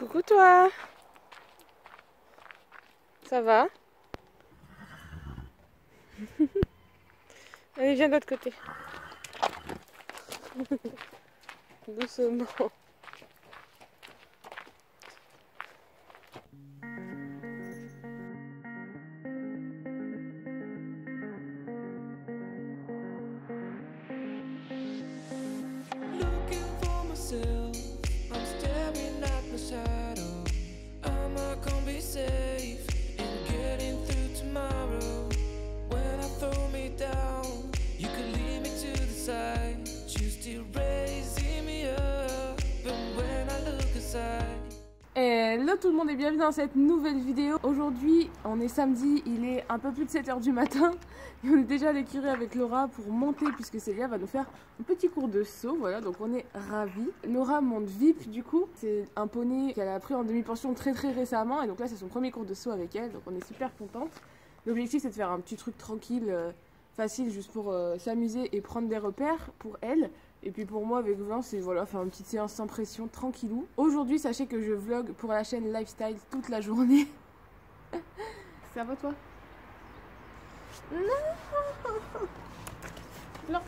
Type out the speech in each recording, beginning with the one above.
Coucou toi. Ça va? Allez, viens de l'autre côté. Doucement. Hello tout le monde et bienvenue dans cette nouvelle vidéo. Aujourd'hui on est samedi, il est un peu plus de 7 h du matin et on est déjà à l'écurie avec Laura pour monter puisque Célia va nous faire un petit cours de saut. Voilà, donc on est ravis. Laura monte VIP du coup, c'est un poney qu'elle a pris en demi-pension très récemment et donc là c'est son premier cours de saut avec elle, donc on est super contente. L'objectif c'est de faire un petit truc tranquille, facile juste pour s'amuser et prendre des repères pour elle. Et puis pour moi avec Vain, c'est voilà, faire une petite séance sans pression, tranquillou. Aujourd'hui, sachez que je vlog pour la chaîne Lifestyle toute la journée. Ça va toi? Non. Non,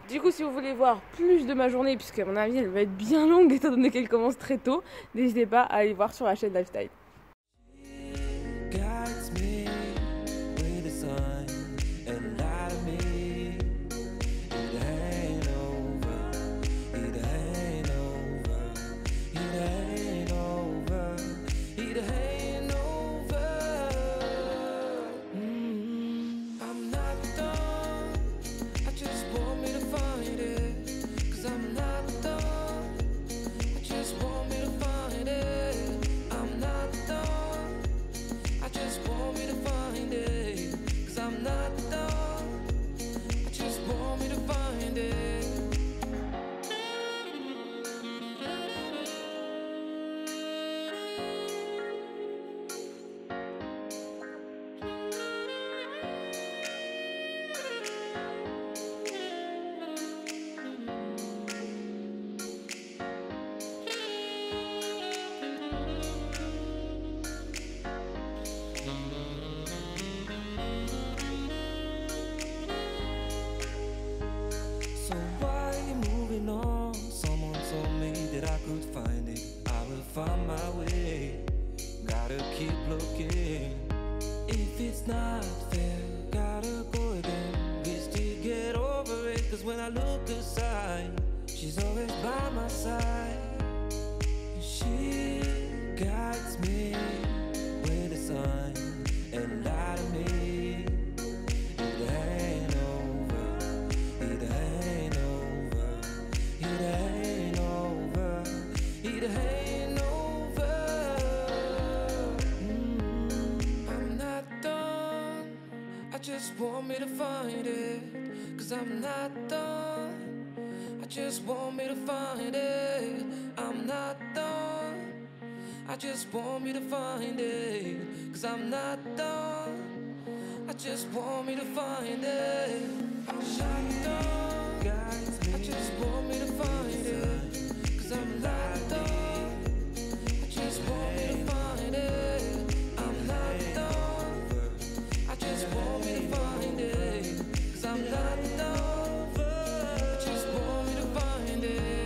du coup, si vous voulez voir plus de ma journée, puisque à mon avis elle va être bien longue étant donné qu'elle commence très tôt, n'hésitez pas à aller voir sur la chaîne Lifestyle. Find my way, gotta keep looking. If it's not fair, gotta go again. We still get over it, cause when I look aside, she's always by my side. She guides me with a sign and light to me. It ain't over, it ain't over, it ain't over, it ain't. Just want me to find it, cause I'm not done. I just want me to find it, I'm not done. I just want me to find it, cause I'm not done. I just want me to find it, I'm not done. I just want me to find it, cause I'm not done. I just want me to find it, I'm not done. I just want me to find it, cause I'm not over. I just want me to find it.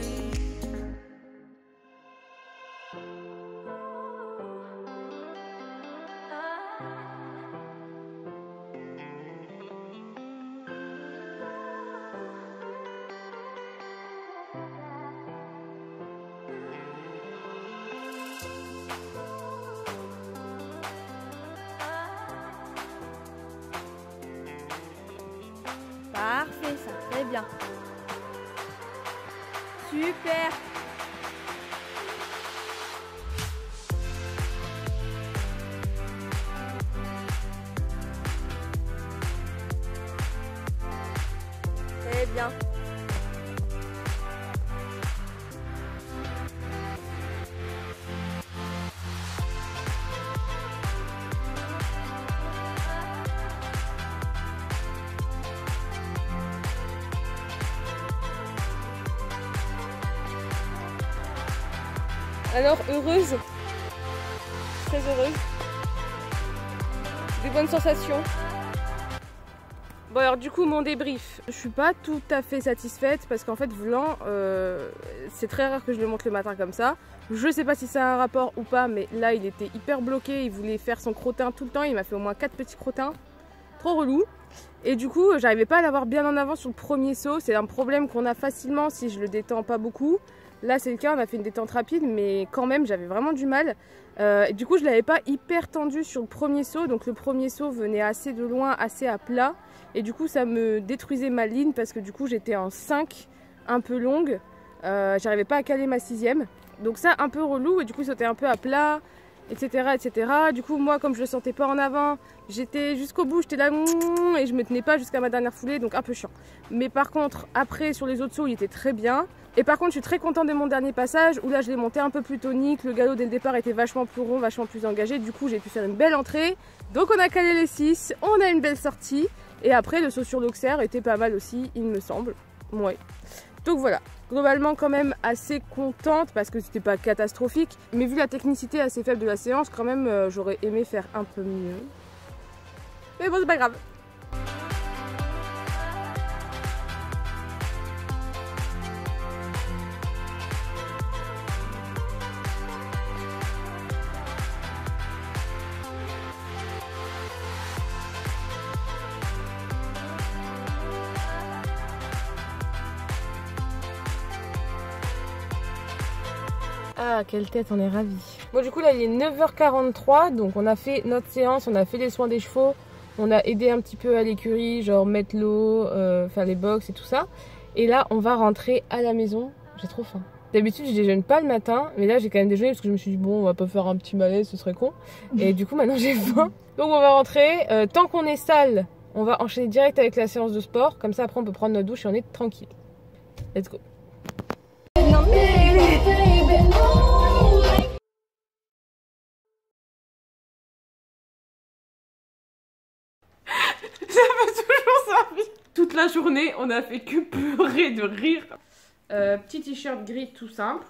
Parfait, ça, très bien. Super. Très bien. Alors, heureuse? Très heureuse. Des bonnes sensations. Bon alors du coup mon débrief, je suis pas tout à fait satisfaite parce qu'en fait Vlan, c'est très rare que je le monte le matin comme ça. Je sais pas si ça a un rapport ou pas, mais là il était hyper bloqué, il voulait faire son crottin tout le temps, il m'a fait au moins 4 petits crottins, trop relou. Et du coup j'arrivais pas à l'avoir bien en avant sur le premier saut, c'est un problème qu'on a facilement si je le détends pas beaucoup. Là c'est le cas, on a fait une détente rapide mais quand même j'avais vraiment du mal. Et du coup je l'avais pas hyper tendu sur le premier saut, donc le premier saut venait assez de loin, assez à plat. Et du coup ça me détruisait ma ligne parce que du coup j'étais en 5 un peu longue, j'arrivais pas à caler ma 6ème. Donc ça un peu relou et du coup il sautait un peu à plat, etc. etc. Du coup moi comme je le sentais pas en avant, j'étais jusqu'au bout, j'étais là et je me tenais pas jusqu'à ma dernière foulée, donc un peu chiant. Mais par contre après sur les autres sauts il était très bien. Et par contre je suis très contente de mon dernier passage où là je l'ai monté un peu plus tonique, le galop dès le départ était vachement plus rond, vachement plus engagé. Du coup j'ai pu faire une belle entrée, donc on a calé les 6, on a une belle sortie. Et après le saut sur l'Auxerre était pas mal aussi il me semble. Ouais. Donc voilà, globalement quand même assez contente parce que c'était pas catastrophique. Mais vu la technicité assez faible de la séance quand même j'aurais aimé faire un peu mieux. Mais bon c'est pas grave. Ah, quelle tête, on est ravis. Bon, du coup, là, il est 9h43, donc on a fait notre séance, on a fait les soins des chevaux, on a aidé un petit peu à l'écurie, genre mettre l'eau, faire les box et tout ça. Et là, on va rentrer à la maison. J'ai trop faim. D'habitude, je déjeune pas le matin, mais là, j'ai quand même déjeuné parce que je me suis dit, bon, on va pas faire un petit malaise, ce serait con. Et du coup, maintenant, j'ai faim. Donc, on va rentrer. Tant qu'on est sale, on va enchaîner direct avec la séance de sport. Comme ça, après, on peut prendre notre douche et on est tranquille. Let's go. Ça m'a toujours servi. Toute la journée, on a fait que pleurer de rire. Petit t-shirt gris tout simple.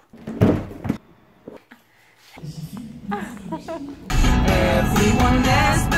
Everyone has